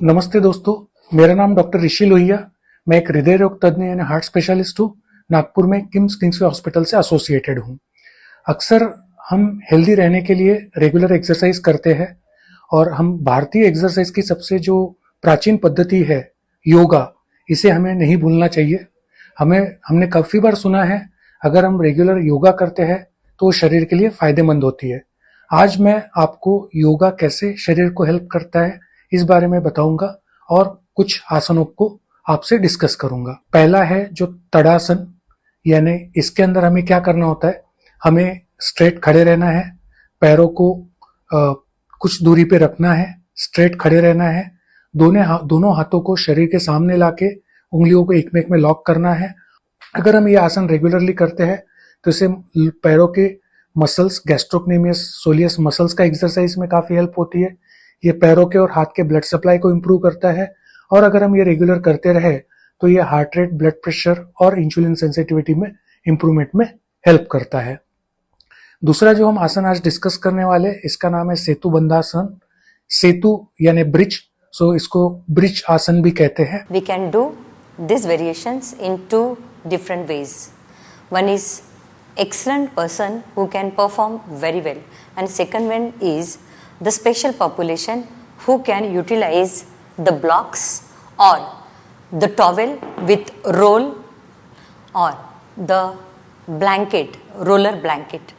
नमस्ते दोस्तों, मेरा नाम डॉक्टर ऋषि लोहिया। मैं एक हृदय रोग तज्ञ यानी हार्ट स्पेशलिस्ट हूँ। नागपुर में किम्स किंग्सवे हॉस्पिटल से एसोसिएटेड हूँ। अक्सर हम हेल्दी रहने के लिए रेगुलर एक्सरसाइज करते हैं और हम भारतीय एक्सरसाइज की सबसे जो प्राचीन पद्धति है योगा, इसे हमें नहीं भूलना चाहिए। हमने काफी बार सुना है अगर हम रेगुलर योगा करते हैं तो शरीर के लिए फायदेमंद होती है। आज मैं आपको योगा कैसे शरीर को हेल्प करता है इस बारे में बताऊंगा और कुछ आसनों को आपसे डिस्कस करूंगा। पहला है जो तड़ासन, यानी इसके अंदर हमें क्या करना होता है, हमें स्ट्रेट खड़े रहना है, पैरों को कुछ दूरी पे रखना है, स्ट्रेट खड़े रहना है, दोनों हाथों को शरीर के सामने लाके उंगलियों को एक में एक में लॉक करना है। अगर हम ये आसन रेगुलरली करते हैं तो इससे पैरों के मसल्स, गैस्ट्रोक्नेमियस सोलियस मसल्स का एक्सरसाइज में काफी हेल्प होती है। ये पैरों के और हाथ के ब्लड सप्लाई को इम्प्रूव करता है और अगर हम ये रेगुलर करते रहे तो ये हार्ट रेट, ब्लड प्रेशर और इंसुलिन सेंसिटिविटी में इम्प्रूवमेंट में हेल्प करता है। दूसरा जो हम आसन आज डिस्कस करने वाले, इसका नाम है सेतु बंधासन। सेतु यानी ब्रिज, सो इसको ब्रिज आसन भी कहते हैं। We can do these variations in two different ways. One is excellent person who can perform very well, and second one is the special population who can utilize the blocks or the towel with roll or the blanket, roller blanket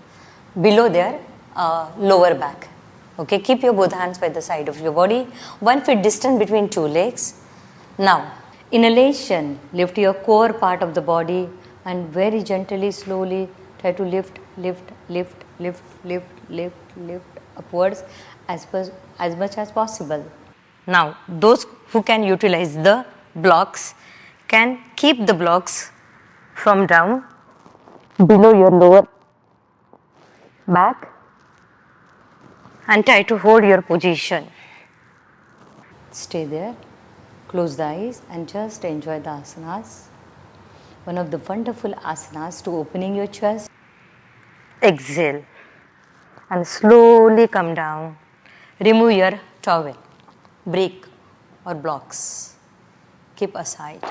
below their lower back. Okay, keep your both hands by the side of your body, 1 foot distance between two legs. Now, inhalation, lift your core part of the body and very gently, slowly try to lift upwards as much as possible. Now, those who can utilize the blocks can keep the blocks from down below your lower back and try to hold your position. Stay there, close the eyes and just enjoy the asanas. One of the wonderful asanas to opening your chest. Exhale and slowly come down. Remove your towel, brick or blocks. Keep aside.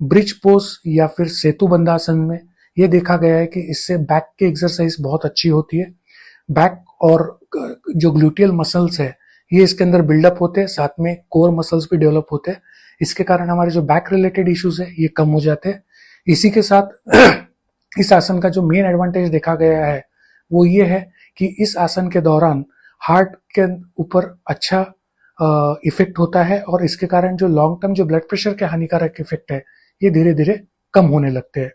Bridge pose या फिर सेतु बंधासन में यह देखा गया है कि इससे back की एक्सरसाइज बहुत अच्छी होती है। बैक और जो ग्लूटियल मसल्स है ये इसके अंदर बिल्डअप होते हैं, साथ में कोर मसल्स भी डेवलप होते हैं। इसके कारण हमारे जो बैक रिलेटेड इश्यूज है ये कम हो जाते हैं। इसी के साथ इस आसन का जो मेन एडवांटेज देखा गया है वो ये है कि इस आसन के दौरान हार्ट के ऊपर अच्छा इफेक्ट होता है और इसके कारण जो लॉन्ग टर्म जो ब्लड प्रेशर के हानिकारक इफेक्ट है ये धीरे धीरे कम होने लगते हैं।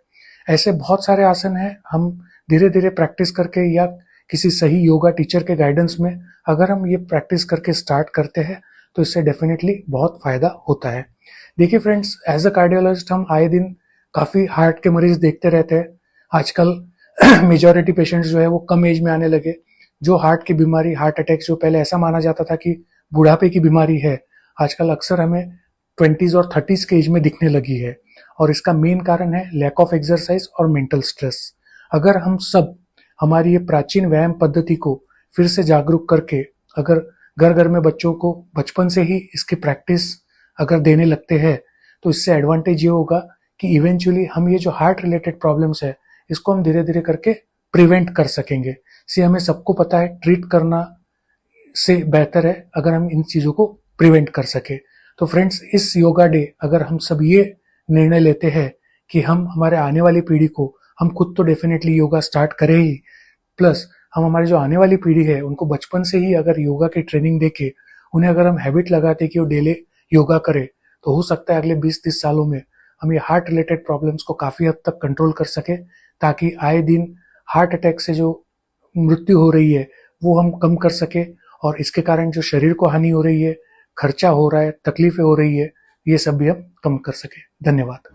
ऐसे बहुत सारे आसन हैं, हम धीरे धीरे प्रैक्टिस करके या किसी सही योगा टीचर के गाइडेंस में अगर हम ये प्रैक्टिस करके स्टार्ट करते हैं तो इससे डेफिनेटली बहुत फायदा होता है। देखिए फ्रेंड्स, एज अ कार्डियोलॉजिस्ट हम आए दिन काफी हार्ट के मरीज देखते रहते हैं। आजकल मेजॉरिटी पेशेंट्स जो है वो कम एज में आने लगे। जो हार्ट की बीमारी, हार्ट अटैक जो पहले ऐसा माना जाता था कि बुढ़ापे की बीमारी है, आजकल अक्सर हमें 20s और 30s के एज में दिखने लगी है और इसका मेन कारण है लैक ऑफ एक्सरसाइज और मेंटल स्ट्रेस। अगर हम सब हमारी ये प्राचीन व्यायाम पद्धति को फिर से जागरूक करके अगर घर घर में बच्चों को बचपन से ही इसकी प्रैक्टिस अगर देने लगते हैं तो इससे एडवांटेज ये होगा कि इवेंचुअली हम ये जो हार्ट रिलेटेड प्रॉब्लम्स है इसको हम धीरे धीरे करके प्रिवेंट कर सकेंगे। से हमें सबको पता है ट्रीट करना से बेहतर है अगर हम इन चीजों को प्रिवेंट कर सके। तो फ्रेंड्स, इस योगा डे अगर हम सब ये निर्णय लेते हैं कि हम हमारे आने वाली पीढ़ी को, हम खुद तो डेफिनेटली योगा स्टार्ट करें ही, प्लस हम हमारी जो आने वाली पीढ़ी है उनको बचपन से ही अगर योगा की ट्रेनिंग देके उन्हें अगर हम हैबिट लगाते कि वो डेली योगा करे तो हो सकता है अगले 20-30 सालों में हम ये हार्ट रिलेटेड प्रॉब्लम्स को काफी हद तक कंट्रोल कर सके, ताकि आए दिन हार्ट अटैक से जो मृत्यु हो रही है वो हम कम कर सके और इसके कारण जो शरीर को हानि हो रही है, खर्चा हो रहा है, तकलीफें हो रही है, ये सब भी हम कम कर सके। धन्यवाद।